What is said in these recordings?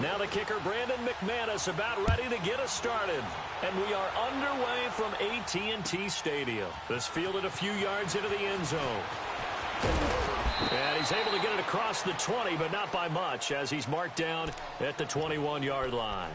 Now the kicker, Brandon McManus, about ready to get us started. And we are underway from AT&T Stadium. This fielded a few yards into the end zone. And he's able to get it across the 20, but not by much, as he's marked down at the 21-yard line.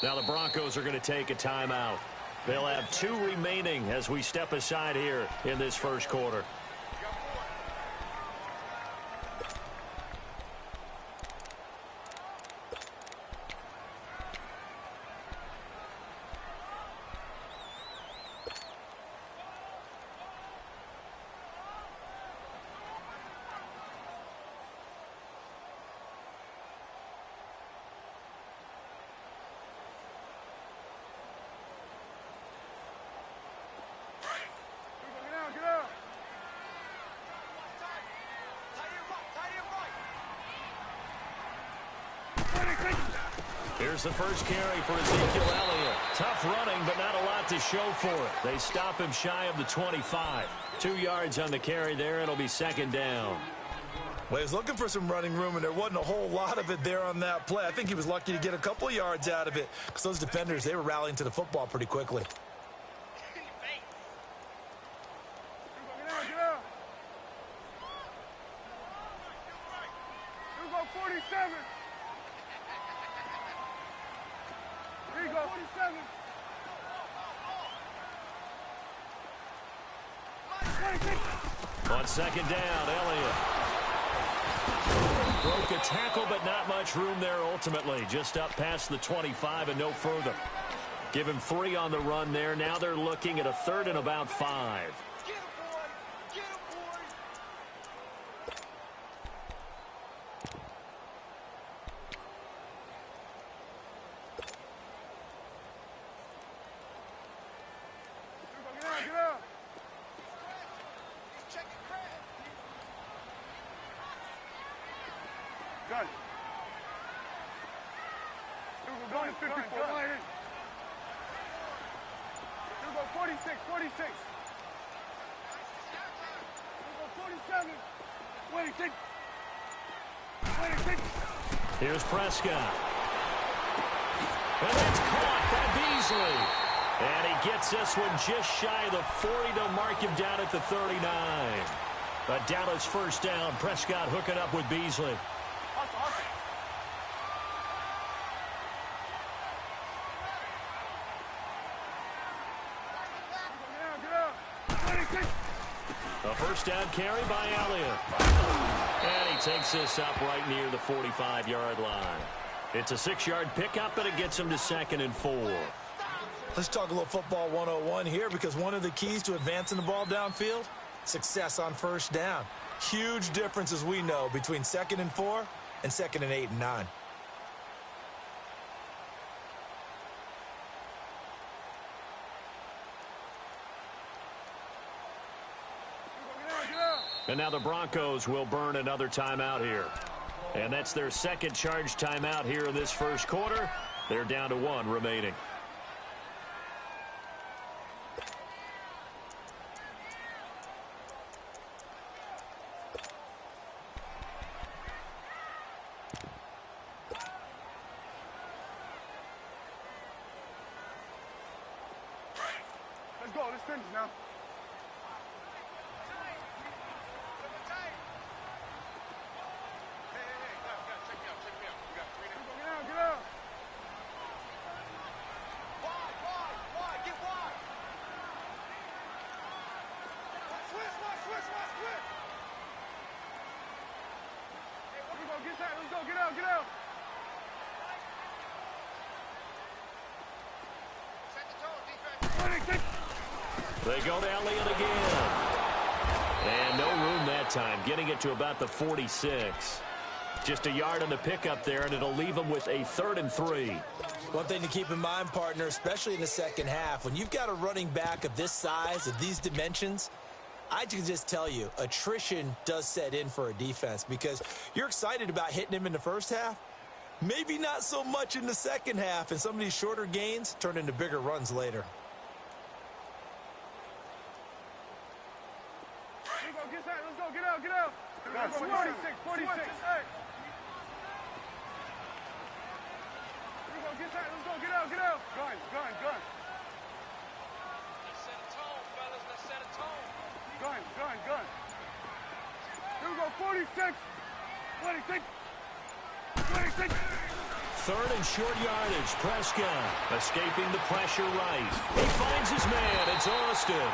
Now the Broncos are going to take a timeout. They'll have 2 remaining as we step aside here in this first quarter. Here's the first carry for Ezekiel Elliott. Tough running, but not a lot to show for it. They stop him shy of the 25. 2 yards on the carry there. It'll be second down. Well, he was looking for some running room, and there wasn't a whole lot of it there on that play. I think he was lucky to get a couple of yards out of it because those defenders, they were rallying to the football pretty quickly. On second down, Elliott broke a tackle, but not much room there ultimately. Just up past the 25 and no further. Give him 3 on the run there. Now they're looking at a 3rd and about 5. Here's Prescott. And it's caught by Beasley. And he gets this one just shy of the 40 to mark him down at the 39. A Dallas first down. Prescott hooking up with Beasley. A first down carry by Elliott. And he takes this up right near the 45-yard line. It's a 6-yard pickup, but it gets him to 2nd and 4. Let's talk a little football 101 here, because one of the keys to advancing the ball downfield, success on first down. Huge difference, as we know, between 2nd and 4 and 2nd and 8 and 9. And now the Broncos will burn another timeout here. And that's their second charge timeout here in this first quarter. They're down to 1 remaining. Let's go. Let's finish now. They go to Elliott again. And no room that time, getting it to about the 46. Just a yard on the pickup there, and it'll leave them with a 3rd and 3. One thing to keep in mind, partner, especially in the second half, when you've got a running back of this size, of these dimensions, I can just tell you, attrition does set in for a defense because you're excited about hitting him in the first half. Maybe not so much in the second half, and some of these shorter gains turn into bigger runs later. Let's go, get out. 46. Hey. Let's go, get out. Gun. Let's set a tone, fellas. Let's set a tone. Gun. Here we go, 46. 26. 3rd and short yardage. Prescott escaping the pressure right. He finds his man. It's Austin.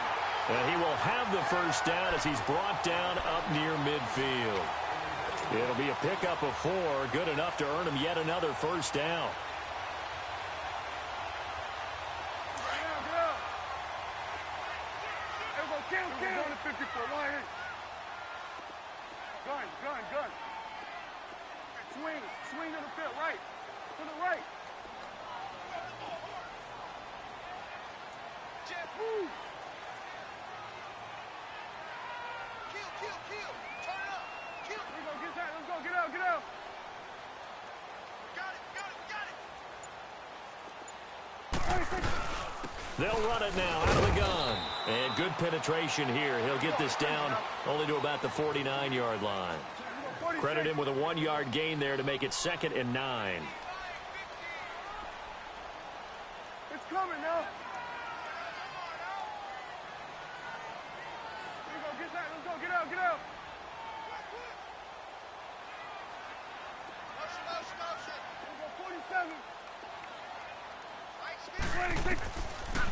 And he will have the first down as he's brought down up near midfield. It'll be a pickup of 4. Good enough to earn him yet another first down. Kill. 54. Line. Gun. Swing to the field. Right. To the right. Jeff, Move. Kill. Turn it up. Kill. Here we go, let's go, get out. Got it. They'll run it now out of the gun. And good penetration here. He'll get this down only to about the 49-yard line. Credit him with a 1-yard gain there to make it 2nd and 9. It's coming now. Here we go, let's go, get out. Motion. Here we go, 47. 26.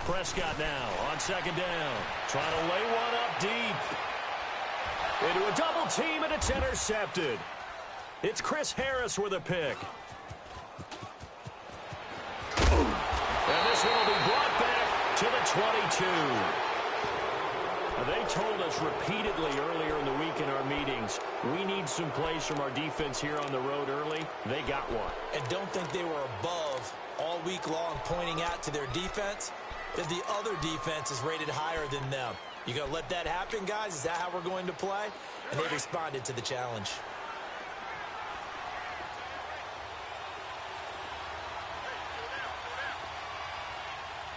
Prescott now on 2nd down. Trying to lay one up deep. Into a double team, and it's intercepted. It's Chris Harris with a pick. And this one will be brought back to the 22. They told us repeatedly earlier in the week in our meetings, we need some plays from our defense here on the road early. They got one. And don't think they were above all week long pointing out to their defense that the other defense is rated higher than them. You going to let that happen, guys? Is that how we're going to play? And they responded to the challenge.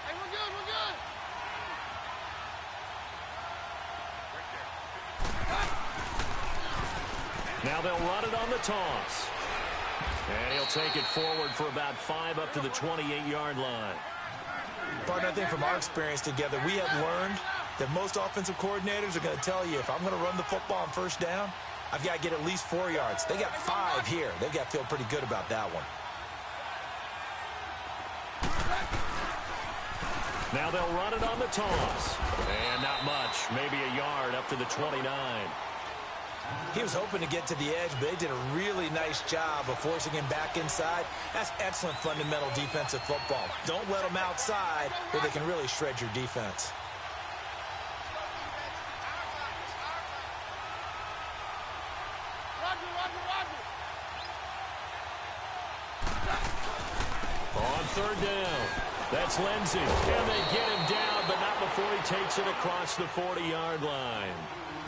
Hey, we're good. Now they'll run it on the toss. And he'll take it forward for about 5 up to the 28-yard line. Partner, I think from our experience together, we have learned that most offensive coordinators are going to tell you, if I'm going to run the football on first down, I've got to get at least 4 yards. They got 5 here. They've got to feel pretty good about that one. Now they'll run it on the toss. And not much. Maybe a yard up to the 29. He was hoping to get to the edge, but they did a really nice job of forcing him back inside. That's excellent fundamental defensive football. Don't let them outside where they can really shred your defense. On 3rd down, that's Lindsey. And they get him down, but not before he takes it across the 40-yard line.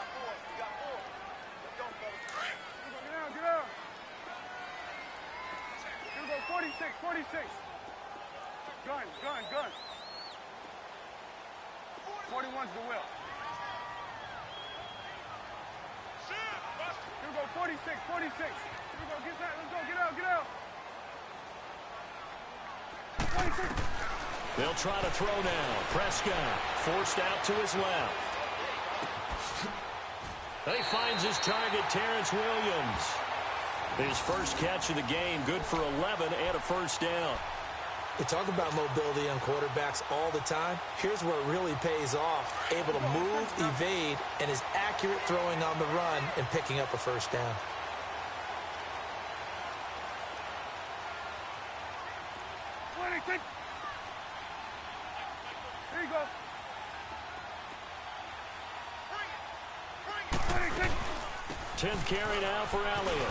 got 4. You got 46. Gun. 41's the will. Here we go, 46. Here we go, get that. Let's go, get out. 46. They'll try to throw now. Prescott forced out to his left. He finds his target, Terrence Williams. His first catch of the game, good for 11 and a first down. They talk about mobility on quarterbacks all the time. Here's where it really pays off. Able to move, evade, and is accurate throwing on the run and picking up a first down. Here you go. 10th carry now for Elliott.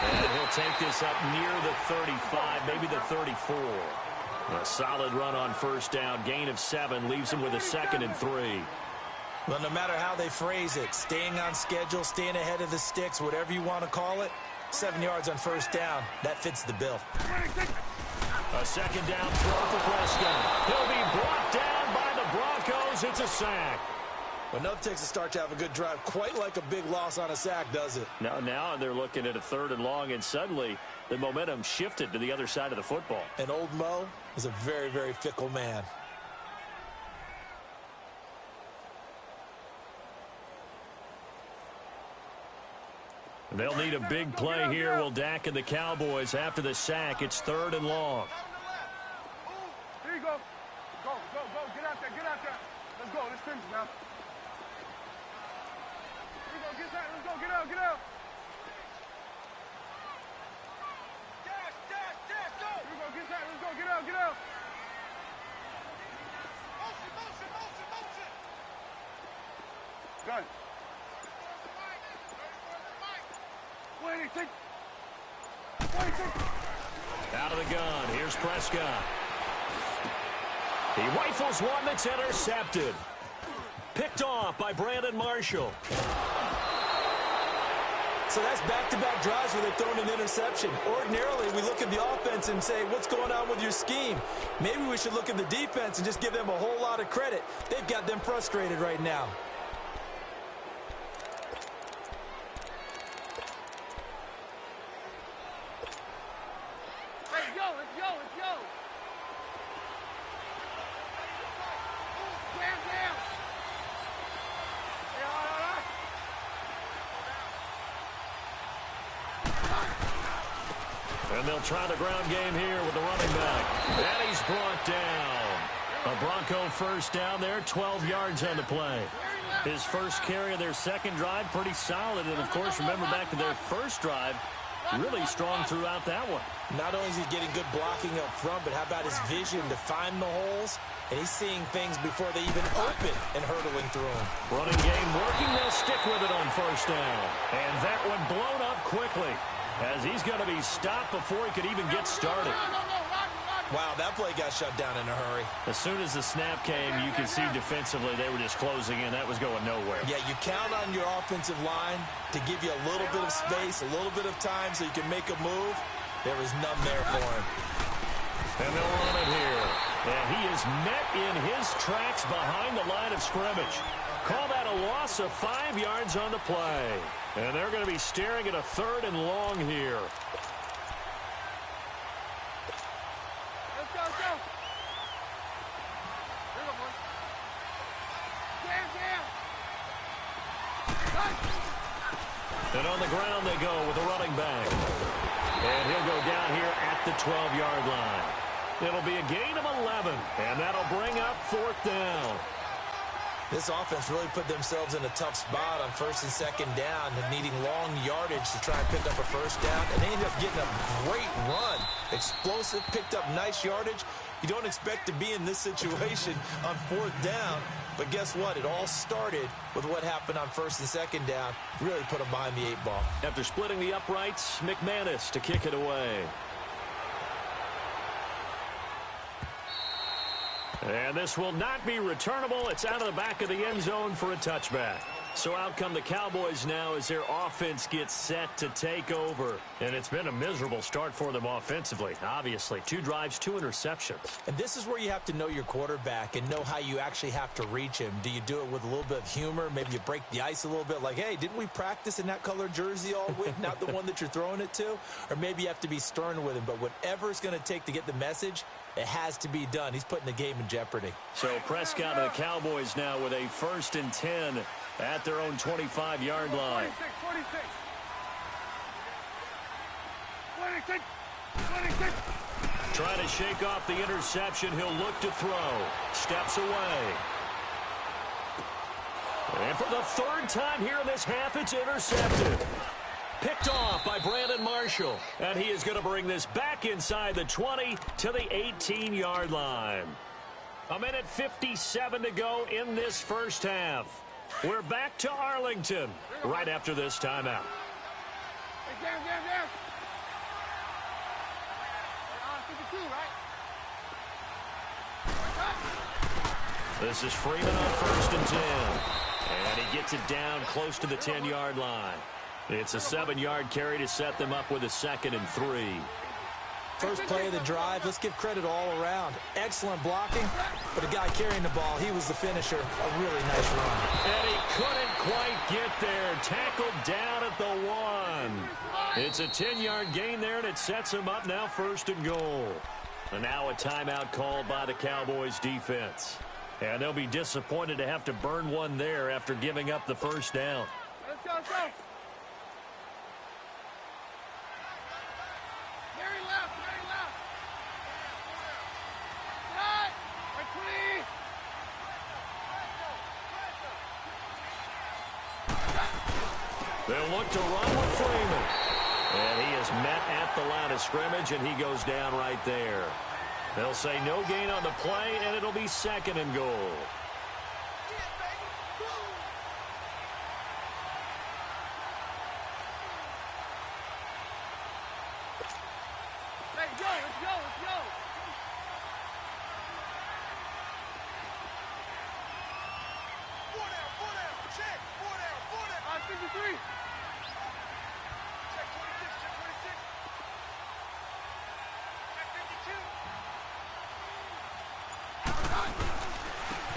And he'll take this up near the 35, maybe the 34. A solid run on first down. Gain of 7 leaves him with a 2nd and 3. Well, no matter how they phrase it, staying on schedule, staying ahead of the sticks, whatever you want to call it, 7 yards on first down, that fits the bill. A 2nd down throw for Prescott. He'll be brought down by the Broncos. It's a sack. But enough takes a start to have a good drive, quite like a big loss on a sack, does it? Now they're looking at a 3rd and long, and suddenly the momentum shifted to the other side of the football. And old Mo is a very, very fickle man. They'll need a big play here, will Dak and the Cowboys. After the sack, it's 3rd and long. Here you go. Go. Get out there. Let's go. Let's finish now. Here we go. Get that. Let's go. Get out. Dash, go! Here we go. Get that. Let's go. Get out. Motion! Gun. 26. Out of the gun. Here's Prescott. He rifles one that's intercepted. Picked off by Brandon Marshall. So that's back-to-back drives where they've thrown an interception. Ordinarily, we look at the offense and say, what's going on with your scheme? Maybe we should look at the defense and just give them a whole lot of credit. They've got them frustrated right now. Let's go. Down. And they'll try the ground game here with the running back. And he's brought down. A Bronco first down there, 12 yards on the play. His first carry of their second drive, pretty solid. And, of course, remember back to their first drive, really strong throughout that one. Not only is he getting good blocking up front, but how about his vision to find the holes? And he's seeing things before they even open and hurdling through them. Running game working. They'll stick with it on first down. And that one blown up quickly as he's going to be stopped before he could even get started. Wow, that play got shut down in a hurry. As soon as the snap came, you could see defensively they were just closing in. That was going nowhere. Yeah, you count on your offensive line to give you a little bit of space, a little bit of time so you can make a move. There was none there for him. And they'll run it here. And he is met in his tracks behind the line of scrimmage. Call that a loss of 5 yards on the play. And they're going to be staring at a 3rd and long here. Let's go. Here we go, boys. Down. And on the ground they go with a running back. And he'll go down here at the 12-yard line. It'll be a gain of 11, and that'll bring up 4th down. This offense really put themselves in a tough spot on 1st and 2nd down and needing long yardage to try and pick up a first down. And they ended up getting a great run. Explosive, picked up nice yardage. You don't expect to be in this situation on 4th down. But guess what? It all started with what happened on 1st and 2nd down. Really put them behind the 8 ball. After splitting the uprights, McManus to kick it away. And this will not be returnable. It's out of the back of the end zone for a touchback. So out come the Cowboys now as their offense gets set to take over. And it's been a miserable start for them offensively, obviously. 2 drives, 2 interceptions. And this is where you have to know your quarterback and know how you actually have to reach him. Do you do it with a little bit of humor? Maybe you break the ice a little bit like, hey, didn't we practice in that color jersey all week? Not the one that you're throwing it to? Or maybe you have to be stern with him. But whatever it's going to take to get the message, it has to be done. He's putting the game in jeopardy. So Prescott and the Cowboys now with a 1st and 10 at their own 25-yard line. 26. Trying to shake off the interception. He'll look to throw. Steps away. And for the 3rd time here in this half, it's intercepted. Picked off by Brandon Marshall. And he is going to bring this back inside the 20 to the 18-yard line. 1:57 to go in this first half. We're back to Arlington right after this timeout. This is Freeman on 1st and 10. And he gets it down close to the 10-yard line. It's a 7-yard carry to set them up with a 2nd and 3. First play of the drive, let's give credit all around. Excellent blocking, but the guy carrying the ball, he was the finisher. A really nice run. And he couldn't quite get there. Tackled down at the 1. It's a 10-yard gain there, and it sets him up now 1st and goal. And now a timeout called by the Cowboys defense. And they'll be disappointed to have to burn one there after giving up the 1st down. Let's go, let's go. Very left, very left. Right, right, 20. They'll look to run with Freeman. And he is met at the line of scrimmage, and he goes down right there. They'll say no gain on the play, and it'll be 2nd and goal. Let's go, let's go, let's go. Four down, check, four down. 53. Check 26, check 26. Check 52.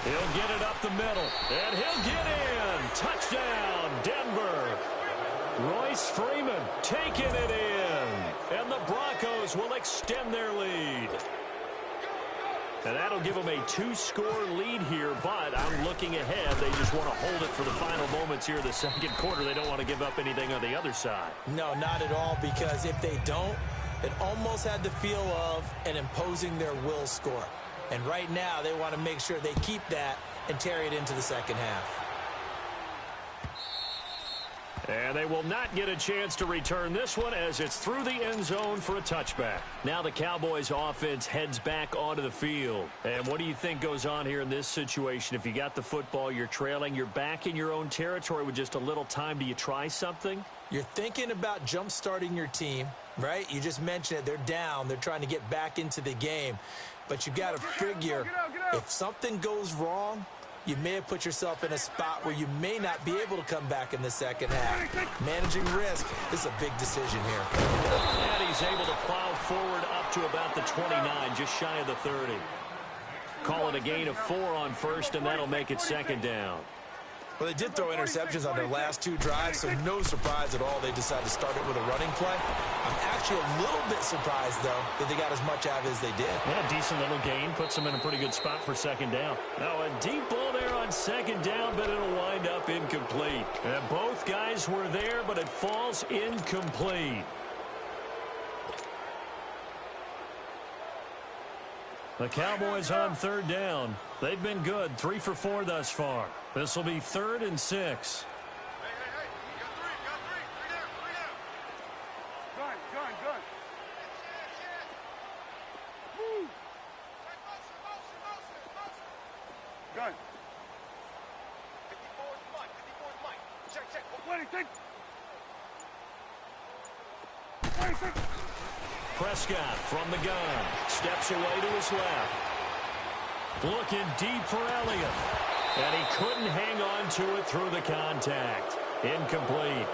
He'll get it up the middle, and he'll get in. Touchdown, Denver. Royce Freeman taking it in, and the Broncos will extend their lead. And that'll give them a 2-score lead here, but I'm looking ahead. They just want to hold it for the final moments here of the 2nd quarter. They don't want to give up anything on the other side. No, not at all, because if they don't, it almost had the feel of an imposing their will score. And right now, they want to make sure they keep that and carry it into the 2nd half. And they will not get a chance to return this one as it's through the end zone for a touchback. Now the Cowboys offense heads back onto the field. And what do you think goes on here in this situation? If you got the football, you're trailing, you're back in your own territory with just a little time. Do you try something? You're thinking about jump-starting your team, right? You just mentioned it. They're down. They're trying to get back into the game. But you got to figure if something goes wrong, you may have put yourself in a spot where you may not be able to come back in the 2nd half. Managing risk is a big decision here. And he's able to plow forward up to about the 29, just shy of the 30. Call it a gain of 4 on 1st, and that'll make it 2nd down. Well, they did throw interceptions on their last 2 drives, so no surprise at all they decided to start it with a running play. I'm actually a little bit surprised, though, that they got as much out of it as they did. Yeah, decent little gain. Puts them in a pretty good spot for 2nd down. Now, a deep ball there on 2nd down, but it'll wind up incomplete. And both guys were there, but it falls incomplete. The Cowboys on 3rd down. They've been good, 3 for 4 thus far. This will be 3rd and 6. Hey, you got three down. Gun. Woo. Motion. Gun. 54's Mike. Check. 26. Prescott from the gun. Steps away to his left. Looking deep for Elliott. And he couldn't hang on to it through the contact. Incomplete.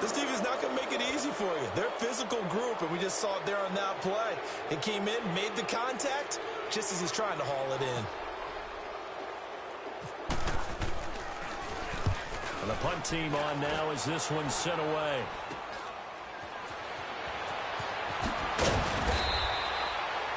This defense is not going to make it easy for you. They're a physical group, and we just saw it there on that play. He came in, made the contact, just as he's trying to haul it in. And the punt team on now as this one's sent away.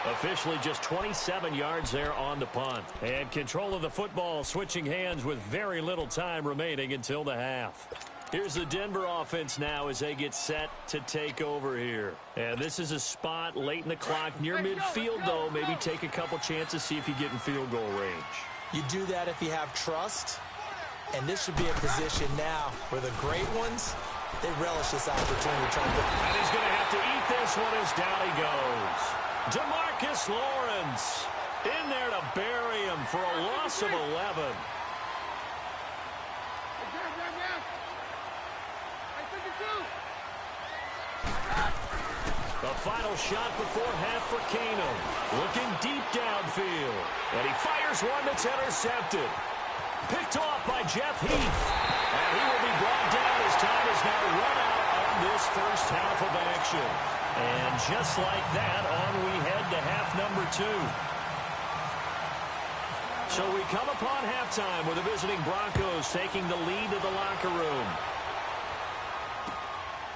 Officially just 27 yards there on the punt. And control of the football switching hands with very little time remaining until the half. Here's the Denver offense now as they get set to take over here. And this is a spot late in the clock near midfield, though. Maybe take a couple chances, see if you get in field goal range. You do that if you have trust. And this should be a position now where the great ones, they relish this opportunity. And he's going to have to eat this one as down he goes. DeMarcus Lawrence in there to bury him for a loss of 11. The final shot before half for Keenum. Looking deep downfield. And he fires one that's intercepted. Picked off by Jeff Heath. And he will be brought down as time is now run out on this first half of action. And just like that, on we head to half number 2. So we come upon halftime with the visiting Broncos taking the lead to the locker room.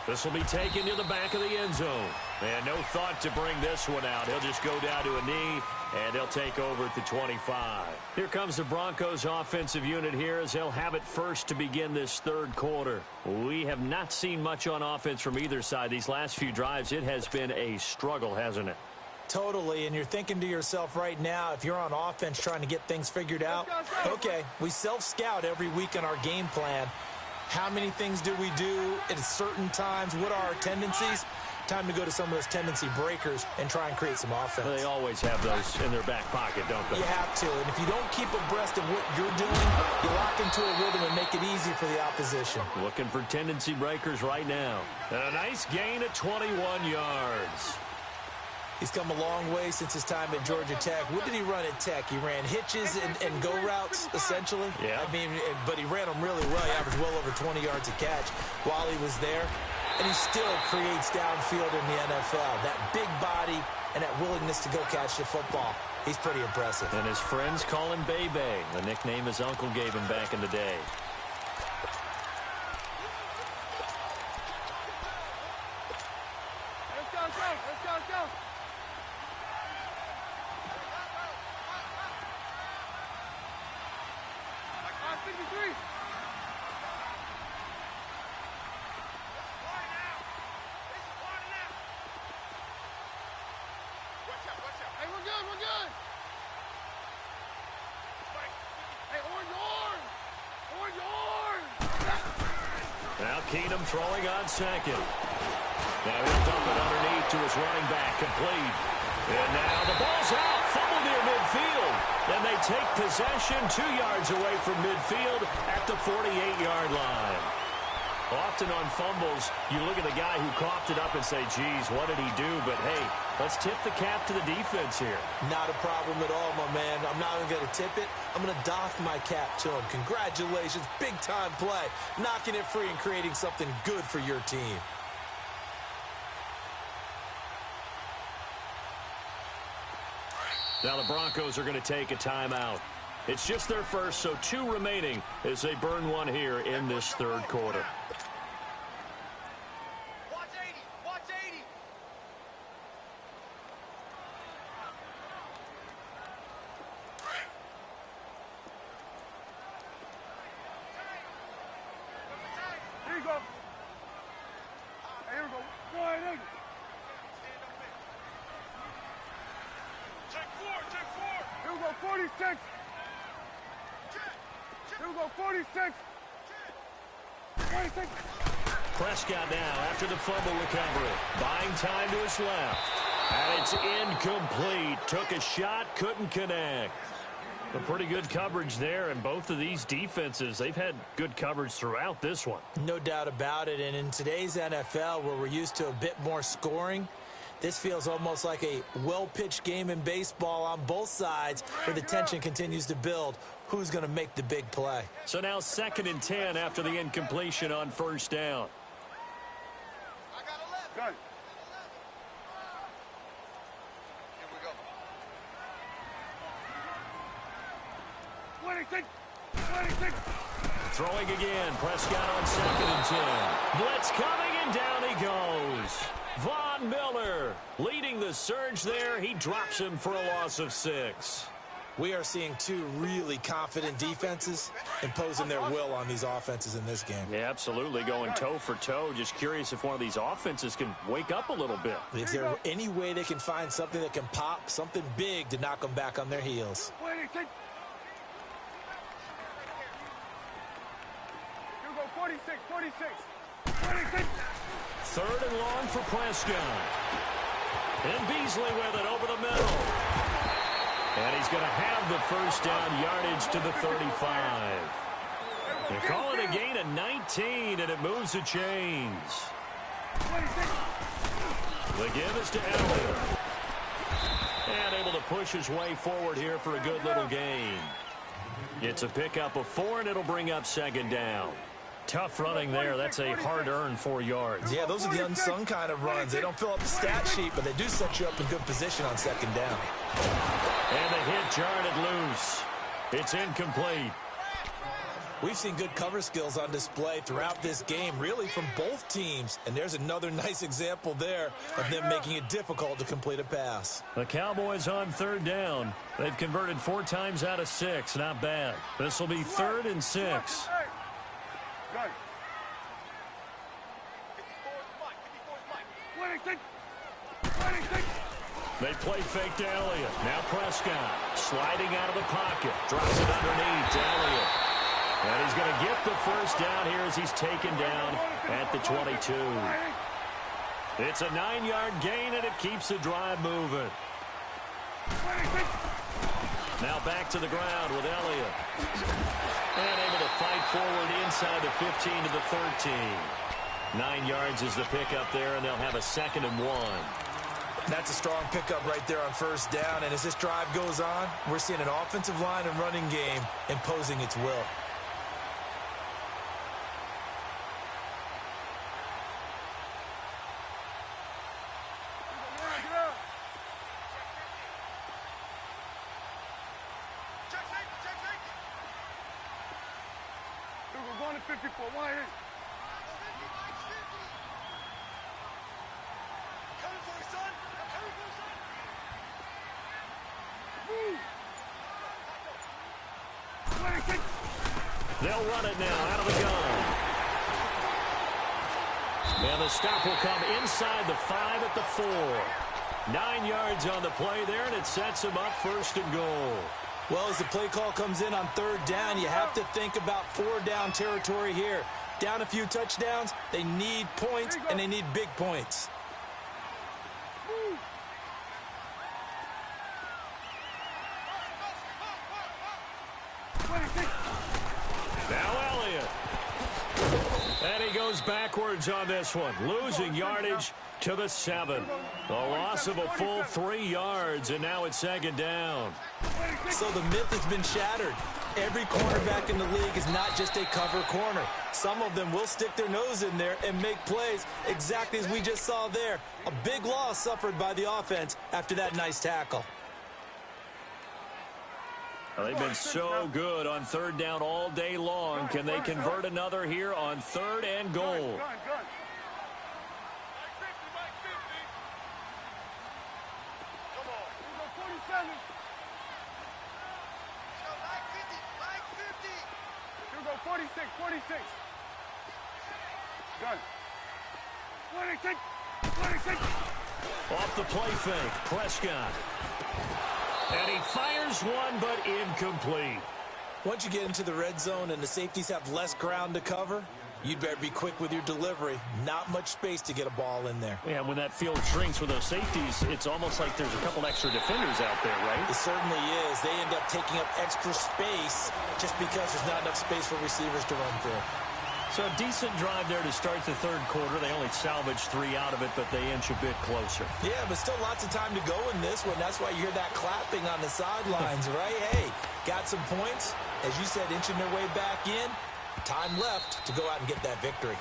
This will be taken to the back of the end zone. And no thought to bring this one out. He'll just go down to a knee, and he'll take over at the 25. Here comes the Broncos offensive unit here as they'll have it first to begin this third quarter. We have not seen much on offense from either side. These last few drives, it has been a struggle, hasn't it? Totally, and you're thinking to yourself right now, if you're on offense trying to get things figured out, okay, we self-scout every week in our game plan. How many things do we do at certain times? What are our tendencies? Time to go to some of those tendency breakers and try and create some offense. They always have those in their back pocket, don't they? You have to, and if you don't keep abreast of what you're doing, you lock into a rhythm and make it easy for the opposition. Looking for tendency breakers right now. And a nice gain at 21 yards. He's come a long way since his time at Georgia Tech. What did he run at Tech? He ran hitches and go routes, essentially. Yeah. I mean, but he ran them really well. He averaged well over 20 yards a catch while he was there. And he still creates downfield in the NFL. That big body and that willingness to go catch the football. He's pretty impressive. And his friends call him Bebe, the nickname his uncle gave him back in the day. Let's go, let's go, let's go. Now Keenum throwing on second. Now he'll dump it underneath to his running back, complete. And now the ball's out, fumble near midfield. And they take possession 2 yards away from midfield at the 48-yard line. Often on fumbles, you look at the guy who coughed it up and say, geez, what did he do? But, hey, let's tip the cap to the defense here. Not a problem at all, my man. I'm not even going to tip it. I'm going to doff my cap to him. Congratulations. Big-time play. Knocking it free and creating something good for your team. Now the Broncos are going to take a timeout. It's just their first, so 2 remaining as they burn one here in this third quarter. Watch 80. Watch 80. Here you go. Here we go. Go ahead. Check 4. Check 4. Here we go. 46. Here we go. 46. 46. Prescott now after the fumble recovery. Buying time to his left. And it's incomplete. Took a shot, couldn't connect. A pretty good coverage there, and both of these defenses, they've had good coverage throughout this one. No doubt about it, and in today's NFL, where we're used to a bit more scoring, this feels almost like a well-pitched game in baseball on both sides where the tension continues to build. who's going to make the big play. So now 2nd and 10 after the incompletion on 1st down. Good. Here we go. 26. 26. Throwing again. Prescott on 2nd and 10. Blitz coming, and down he goes. Von Miller leading the surge there. He drops him for a loss of 6. We are seeing two really confident defenses imposing their will on these offenses in this game. Yeah, absolutely, going toe for toe. Just curious if one of these offenses can wake up a little bit. Is there any way they can find something that can pop, something big to knock them back on their heels? 26. Here we go, 46, 46. 26. 3rd and long for Prescott. And Beasley with it over the middle. And he's going to have the 1st down, yardage to the 35. They call it a gain of 19, and it moves the chains. 26. The give is to Elliott. And able to push his way forward here for a good little gain. It's a pickup of 4, and it'll bring up 2nd down. Tough running there. That's a hard-earned 4 yards. Yeah, those are the unsung kind of runs. They don't fill up the stat sheet, but they do set you up in good position on 2nd down. And the hit jarred it loose. It's incomplete. We've seen good cover skills on display throughout this game, really from both teams. And there's another nice example there of them making it difficult to complete a pass. The Cowboys on 3rd down. They've converted 4 times out of 6. Not bad. This will be 3rd and 6. Good. 26. 26. They play fake to Elliott. Now Prescott sliding out of the pocket. Drops it underneath to Elliott. And he's going to get the 1st down here as he's taken down at the 22. It's a 9-yard gain, and it keeps the drive moving. 26. Now back to the ground with Elliott. And able to fight forward inside the 15 to the 13. 9 yards is the pickup there, and they'll have a 2nd and 1. That's a strong pickup right there on 1st down. And as this drive goes on, we're seeing an offensive line and running game imposing its will. Check safety. Here we go, going to 54. 1 8. Coming for you, son. Coming for you, son. Move. 26. They'll run it now out of the gun. And the stop will come inside the 5 at the 4. 9 yards on the play there, and it sets them up 1st and goal. Well, as the play call comes in on 3rd down, you have to think about 4-down territory here. Down a few touchdowns, they need points, and they need big points. Now Elliott. And he goes backwards on this one, losing yardage to the 7. A loss of a full 3 yards, and now it's 2nd down. So the myth has been shattered. Every cornerback in the league is not just a cover corner. Some of them will stick their nose in there and make plays exactly as we just saw there. A big loss suffered by the offense after that nice tackle. Well, they've been so good on 3rd down all day long. Can they convert another here on 3rd and goal? Good. Come on. Here we go, 47. Yo, like 50. Here we go, 46. 46. Good. 26. 26. Off the play fake, Prescott. And he fires one, but incomplete. Once you get into the red zone and the safeties have less ground to cover, you'd better be quick with your delivery. Not much space to get a ball in there. Yeah, when that field shrinks with those safeties, it's almost like there's a couple extra defenders out there, right? It certainly is. They end up taking up extra space just because there's not enough space for receivers to run through. So a decent drive there to start the third quarter. They only salvaged 3 out of it, but they inch a bit closer. Yeah, but still lots of time to go in this one. That's why you hear that clapping on the sidelines, right? Hey, got some points. As you said, inching their way back in. Time left to go out and get that victory.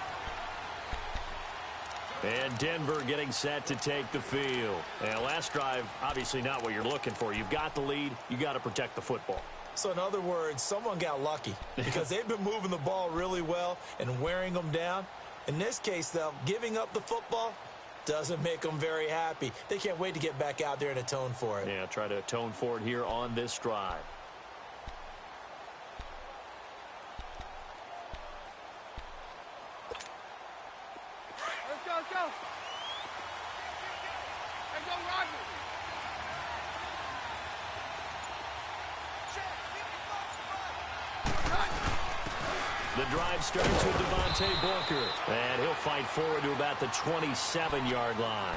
And Denver getting set to take the field. And last drive, obviously not what you're looking for. You've got the lead. You got to protect the football. So in other words, someone got lucky because they've been moving the ball really well and wearing them down. In this case, though, giving up the football doesn't make them very happy. They can't wait to get back out there and atone for it. Yeah, try to atone for it here on this drive. Let's go, let's go. Let's go, Roger. The drive starts with Devontae Booker. And he'll fight forward to about the 27-yard line.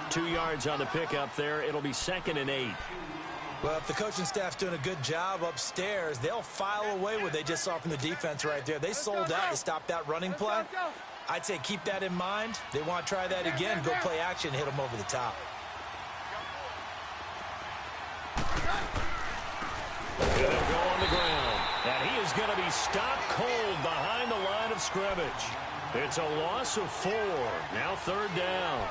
2 yards on the pickup there. It'll be 2nd and 8. Well, if the coaching staff's doing a good job upstairs, they'll file away what they just saw from the defense right there. They sold out to stop that running play. I'd say keep that in mind. They want to try that again. Go play action and hit them over the top. Gonna go on the ground. And he is going to be stopped cold behind the line of scrimmage. It's a loss of 4. Now 3rd down.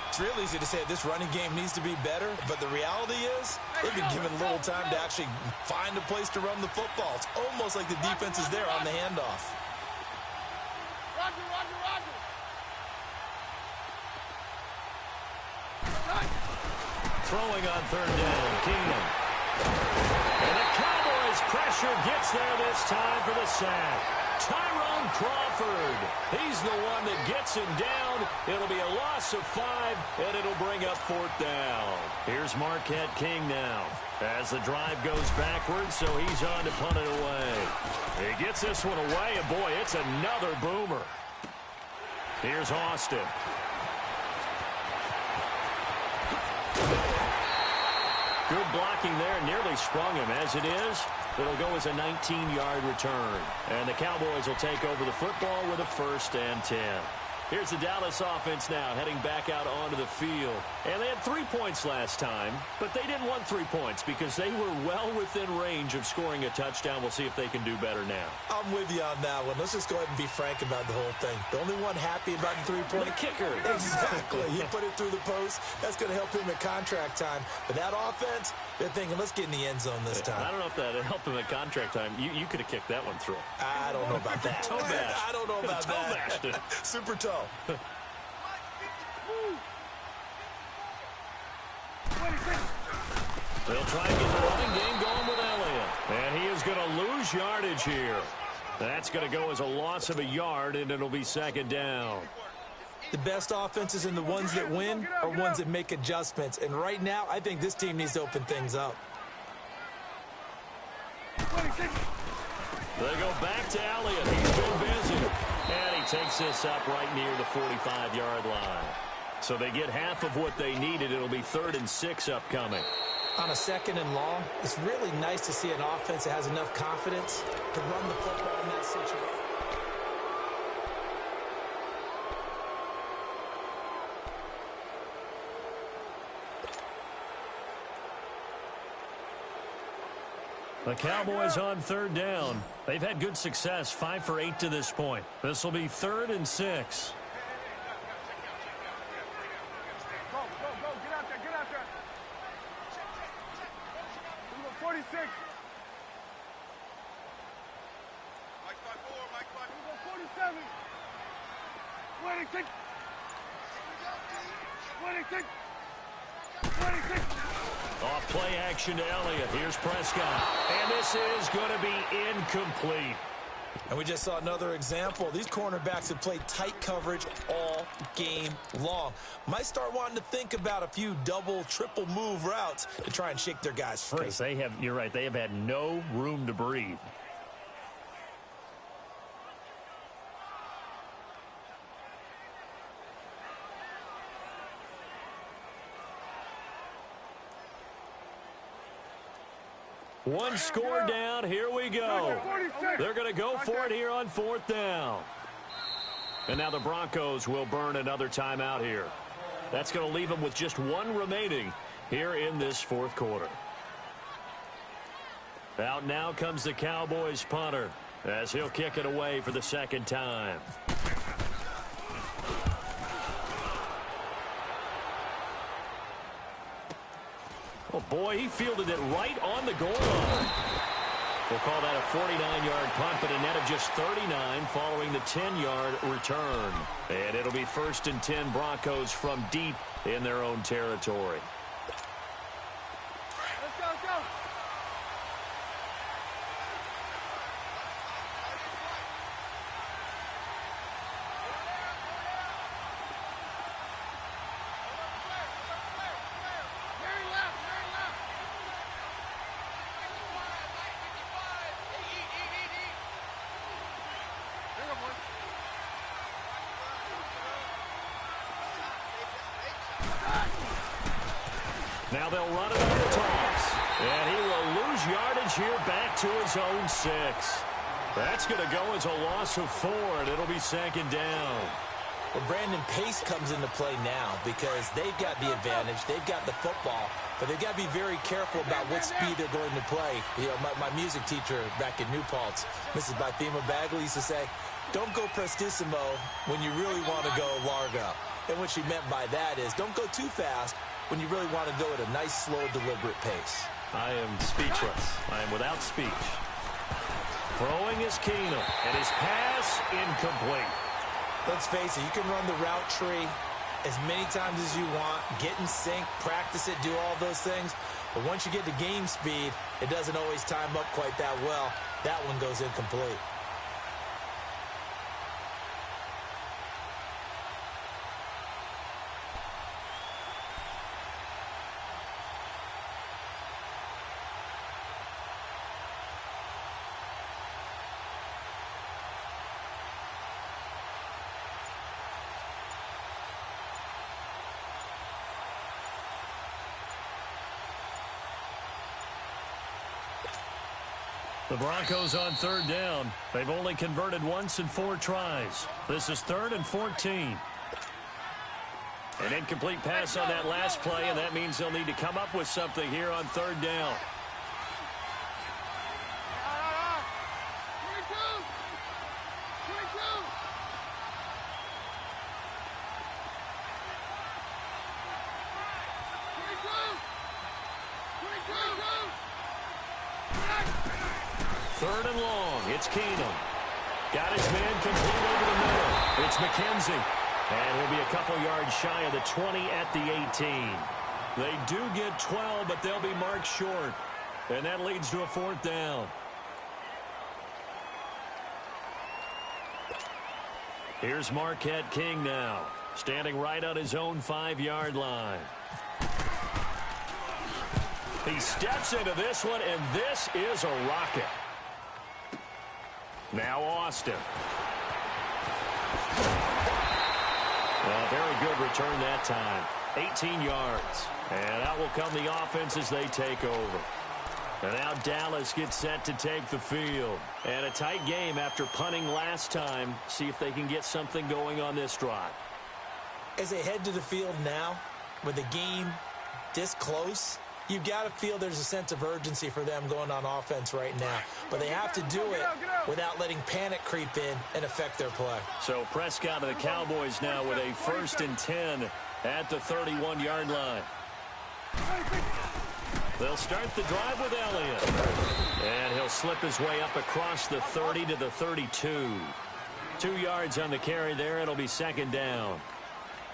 It's real easy to say this running game needs to be better, but the reality is they've been given little time to actually find a place to run the football. It's almost like the defense is there on the handoff. Roger, Roger, Roger. Throwing on 3rd down, Keenum. And the Cowboys pressure gets there this time for the sack. Tyrone Crawford. He's the one that gets him down. It'll be a loss of 5, and it'll bring up 4th down. Here's Marquette King now. As the drive goes backwards, so he's on to punt it away. He gets this one away, and boy, it's another boomer. Here's Austin. Good blocking there, nearly sprung him. As it is, it'll go as a 19-yard return. And the Cowboys will take over the football with a 1st and 10. Here's the Dallas offense now heading back out onto the field. And they had 3 points last time, but they didn't want 3 points because they were well within range of scoring a touchdown. We'll see if they can do better now. I'm with you on that one. Let's just go ahead and be frank about the whole thing. The only one happy about the 3-point The kicker. Exactly. He put it through the post. That's going to help him at contract time. But that offense, they're thinking, let's get in the end zone this time. I don't know if that helped him at contract time. You could have kicked that one through. I don't know about that. Toe bash. I don't know about Toe that. bashed it. Super toe. They'll try and get the running game going with Elliott. And he is going to lose yardage here. That's going to go as a loss of a yard, and it'll be 2nd down. The best offenses and the ones that win are ones that make adjustments. And right now, I think this team needs to open things up. They go back to Elliott. He's been busy. And he takes this up right near the 45-yard line. So they get half of what they needed. It'll be 3rd and 6 upcoming. On a 2nd and long, it's really nice to see an offense that has enough confidence to run the football in that situation. The Cowboys on 3rd down. They've had good success, 5 for 8 to this point. This will be 3rd and 6. Go, get out there. 46. Mike 5-4, Mike 5-4. 47. 26. 26. 26. Off play action to Elliott. Here's Prescott. And this is going to be incomplete. And we just saw another example. These cornerbacks have played tight coverage all game long. Might start wanting to think about a few double, triple move routes to try and shake their guys free. Because you're right, they have had no room to breathe. One score down. Here we go. They're going to go for it here on 4th down. And now the Broncos will burn another timeout here. That's going to leave them with just one remaining here in this 4th quarter. Out now comes the Cowboys punter as he'll kick it away for the 2nd time. Oh, boy, he fielded it right on the goal line. We'll call that a 49-yard punt, but a net of just 39 following the 10-yard return. And it'll be 1st and 10 Broncos from deep in their own territory. Let's go, let's go. Now they'll run it on the toss. And he will lose yardage here back to his own 6. That's going to go as a loss of 4, and it'll be 2nd down. Well, Brandon, pace comes into play now because they've got the advantage. They've got the football, but they've got to be very careful about what speed they're going to play. You know, my music teacher back in New Paltz, Mrs. Bythema Bagley, used to say, don't go prestissimo when you really want to go largo. And what she meant by that is don't go too fast when you really want to go at a nice, slow, deliberate pace. I am speechless. I am without speech. Throwing is Keenum, and his pass incomplete. Let's face it, you can run the route tree as many times as you want, get in sync, practice it, do all those things. But once you get to game speed, it doesn't always time up quite that well. That one goes incomplete. The Broncos on 3rd down. They've only converted once in 4 tries. This is 3rd and 14. An incomplete pass on that last play, and that means they'll need to come up with something here on 3rd down. Third and long. It's Keenum. Got his man complete over the middle. It's McKenzie. And he'll be a couple yards shy of the 20 at the 18. They do get 12, but they'll be marked short. And that leads to a 4th down. Here's Marquette King now, standing right on his own 5-yard line. He steps into this one, and this is a rocket. Now Austin. A very good return that time. 18 yards. And out will come the offense as they take over. And now Dallas gets set to take the field. And a tight game after punting last time. See if they can get something going on this drive. As they head to the field now, with the game this close, you've got to feel there's a sense of urgency for them going on offense right now. But they have to do it without letting panic creep in and affect their play. So Prescott of the Cowboys now with a 1st and 10 at the 31-yard line. They'll start the drive with Elliott. And he'll slip his way up across the 30 to the 32. 2 yards on the carry there. It'll be 2nd down.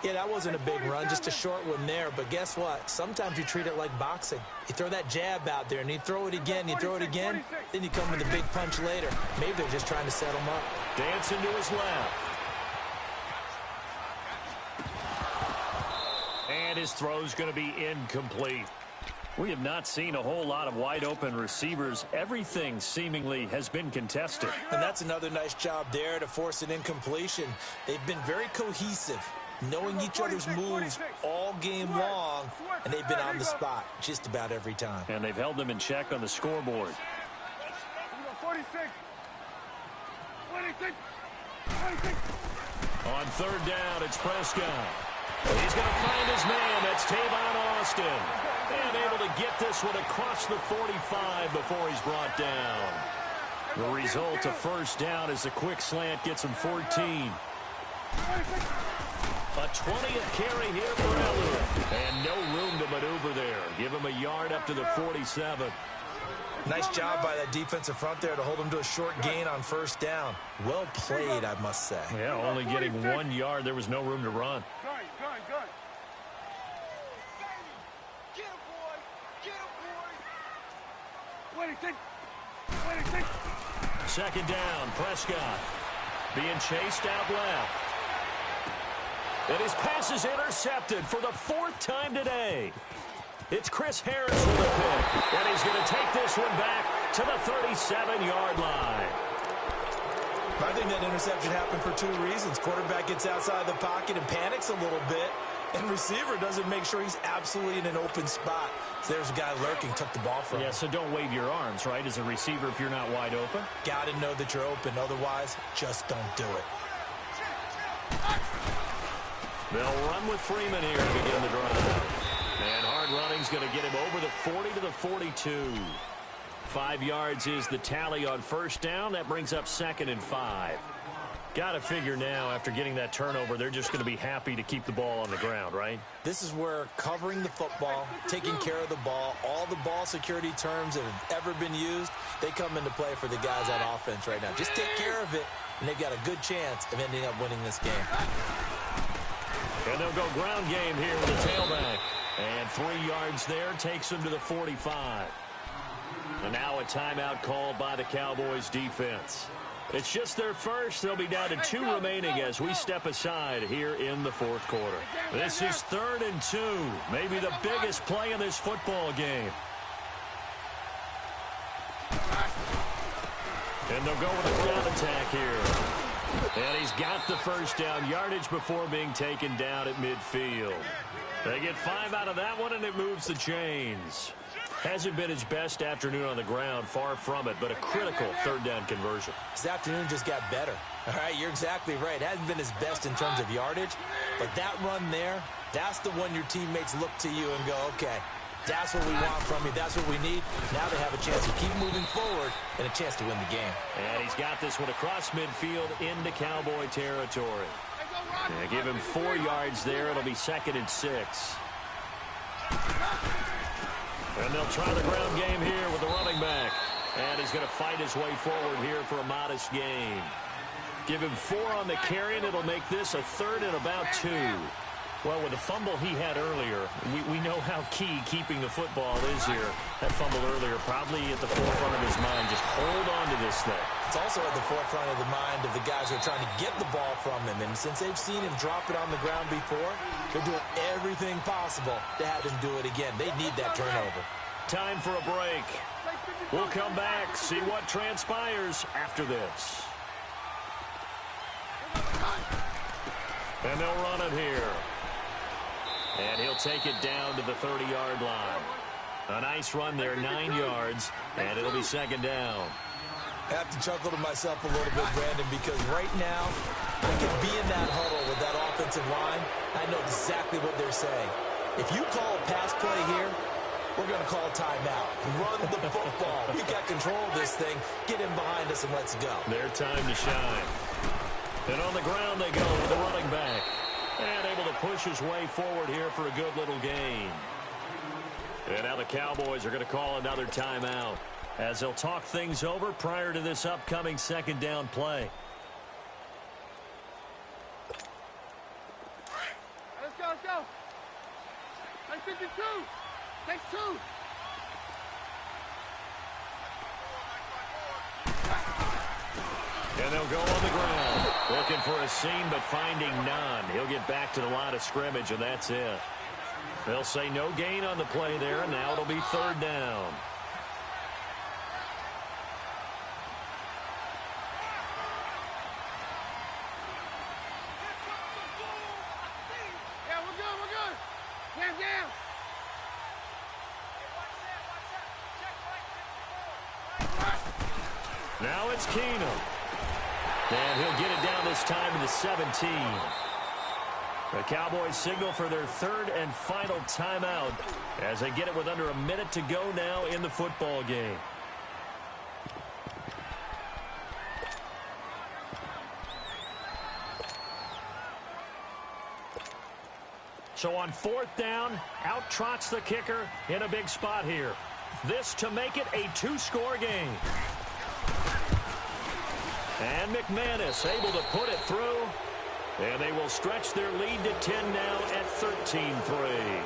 Yeah, that wasn't a big run, just a short one there. But guess what? Sometimes you treat it like boxing. You throw that jab out there, and you throw it again, you throw it again, then you come with a big punch later. Maybe they're just trying to set him up. Dancing to his left. And his throw's going to be incomplete. We have not seen a whole lot of wide-open receivers. Everything seemingly has been contested. And that's another nice job there to force an incompletion. They've been very cohesive. knowing each other's moves all game long, and they've been on the spot just about every time. And they've held them in check on the scoreboard. 46. 26. 26. On third down, it's Prescott. He's going to find his man. That's Tavon Austin. And able to get this one across the 45 before he's brought down. The result, a first down, as a quick slant gets him 14. A 20th carry here for Elliott. And no room to maneuver there. Give him a yard up to the 47. Nice job by that defensive front there to hold him to a short gain on first down. Well played, I must say. Yeah, only getting 1 yard. There was no room to run. Gun. Get him, boy. Get him, boy. 26. 26. Second down, Prescott being chased out left. And his pass is intercepted for the 4th time today. It's Chris Harris with a pick. And he's going to take this one back to the 37-yard line. I think that interception happened for 2 reasons. Quarterback gets outside the pocket and panics a little bit. And receiver doesn't make sure he's absolutely in an open spot. So there's a guy lurking, took the ball from him. Yeah, so don't wave your arms, right, as a receiver if you're not wide open. Got to know that you're open. Otherwise, just don't do it. They'll run with Freeman here to begin the drive. And hard running's going to get him over the 40 to the 42. 5 yards is the tally on first down. That brings up 2nd and 5. Got to figure now, after getting that turnover, they're just going to be happy to keep the ball on the ground, right? This is where covering the football, taking care of the ball, all the ball security terms that have ever been used, they come into play for the guys on offense right now. Just take care of it, and they've got a good chance of ending up winning this game. And they'll go ground game here with the tailback. And 3 yards there takes them to the 45. And now a timeout called by the Cowboys defense. It's just their first. They'll be down to 2 remaining as we step aside here in the 4th quarter. This is 3rd and 2. Maybe the biggest play in this football game. And they'll go with a ground attack here. And he's got the first down yardage before being taken down at midfield. They get 5 out of that one, and it moves the chains. Hasn't been his best afternoon on the ground, far from it, but a critical 3rd down conversion. This afternoon just got better. All right, you're exactly right. Hasn't been his best in terms of yardage, but that run there, that's the one your teammates look to you and go, okay, that's what we want from you. That's what we need. Now they have a chance to keep moving forward and a chance to win the game. And he's got this one across midfield into Cowboy territory. Yeah, give him 4 yards there. It'll be 2nd and 6. And they'll try the ground game here with the running back. And he's going to fight his way forward here for a modest gain. Give him 4 on the carry, and it'll make this a 3rd and about 2. Well, with the fumble he had earlier, we know how key keeping the football is here. That fumble earlier probably at the forefront of his mind. Just hold on to this thing. It's also at the forefront of the mind of the guys who are trying to get the ball from him. And since they've seen him drop it on the ground before, they're doing everything possible to have him do it again. They need that turnover. Time for a break. We'll come back, see what transpires after this. And they'll run it here. And he'll take it down to the 30-yard line. A nice run there, 9 yards, and it'll be 2nd down. I have to chuckle to myself a little bit, Brandon, because right now I can be in that huddle with that offensive line. I know exactly what they're saying. If you call a pass play here, we're going to call a timeout. Run the football. We got control of this thing. Get in behind us and let's go. Their time to shine. And on the ground they go with the running back. And able to push his way forward here for a good little gain. And now the Cowboys are going to call another timeout as they'll talk things over prior to this upcoming 2nd down play. Let's go, let's go. That's 52. That's 2. And they'll go on the ground. Looking for a seam, but finding none. He'll get back to the line of scrimmage, and that's it. They'll say no gain on the play there, and now it'll be 3rd down. Now it's Keenum. And he'll get it down this time to the 17. The Cowboys signal for their third and final timeout as they get it with under a minute to go now in the football game. So on fourth down, out trots the kicker in a big spot here. This to make it a two-score game. And McManus able to put it through. And they will stretch their lead to 10 now at 13-3.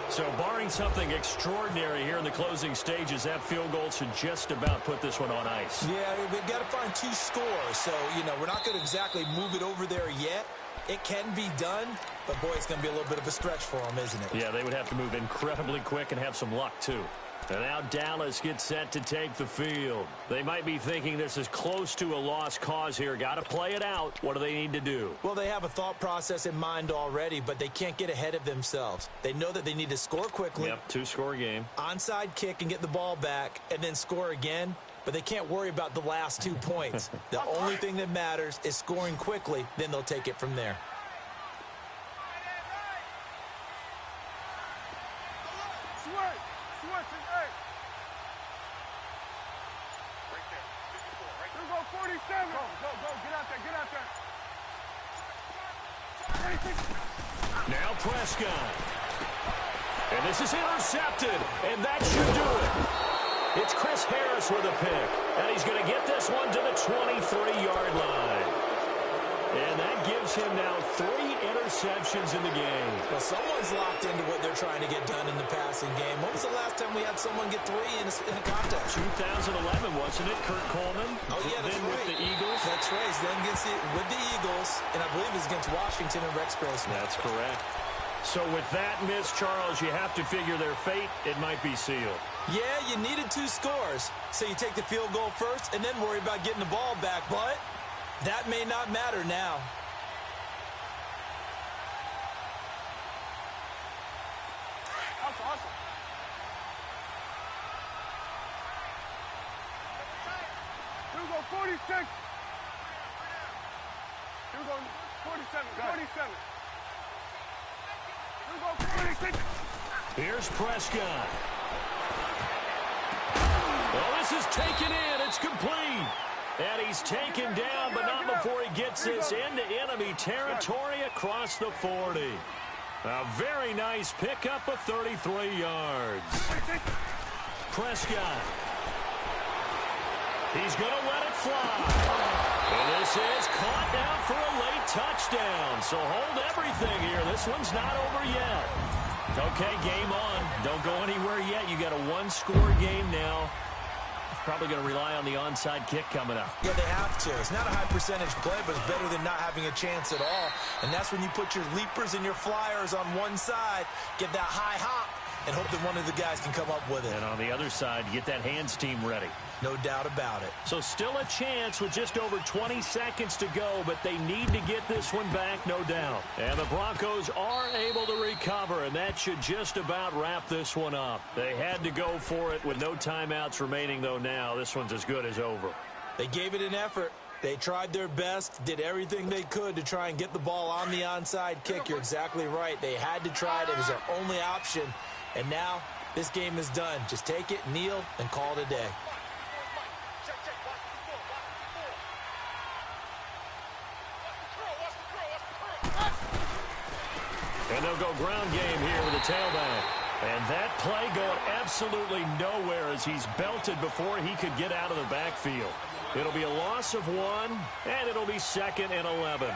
So barring something extraordinary here in the closing stages, that field goal should just about put this one on ice. Yeah, we've got to find two scores. So, we're not going to exactly move it over there yet. It can be done, but, boy, it's going to be a little bit of a stretch for them, isn't it? Yeah, they would have to move incredibly quick and have some luck, too. And now Dallas gets set to take the field. They might be thinking this is close to a lost cause here. Got to play it out. What do they need to do? Well, they have a thought process in mind already, but they can't get ahead of themselves. They know that they need to score quickly. Yep, two-score game. Onside kick and get the ball back and then score again. But they can't worry about the last 2 points. The only thing that matters is scoring quickly. Then they'll take it from there. Now Prescott. And this is intercepted, and that should do it. It's Chris Harris with a pick, and he's going to get this one to the 23-yard line. And that gives him now 3 interceptions in the game. Well, someone's locked into what they're trying to get done in the passing game. When was the last time we had someone get 3 in a contest? 2011, wasn't it? Kurt Coleman. Oh, yeah, that's then right. with the Eagles. That's right. Then with the Eagles, and I believe it's against Washington and Rex Grossman. That's correct. So with that miss, Charles, you have to figure their fate. It might be sealed. Yeah, you needed 2 scores. So you take the field goal first and then worry about getting the ball back. But that may not matter now. That's awesome. Here we go, 46. Here we go, 47. 47. Here we go, 46. Here's Prescott. Well, this is taken in. It's complete. And he's taken down, but not before he gets this into enemy territory across the 40. A very nice pickup of 33 yards. Prescott. He's going to let it fly. And this is caught down for a late touchdown. So hold everything here. This one's not over yet. Okay, game on. Don't go anywhere yet. You got a 1-score game now. Probably going to rely on the onside kick coming up. Yeah, they have to. It's not a high percentage play, but it's better than not having a chance at all. And that's when you put your leapers and your flyers on one side, get that high hop, and hope that one of the guys can come up with it. And on the other side, get that hands team ready. No doubt about it. So still a chance with just over 20 seconds to go, but they need to get this one back, no doubt. And the Broncos are able to recover, and that should just about wrap this one up. They had to go for it with no timeouts remaining, though now. This one's as good as over. They gave it an effort. They tried their best, did everything they could to try and get the ball on the onside kick. You're exactly right. They had to try it. It was their only option. And now this game is done. Just take it, kneel, and call it a day. And they'll go ground game here with a tailback. And that play going absolutely nowhere as he's belted before he could get out of the backfield. It'll be a loss of 1, and it'll be 2nd and 11.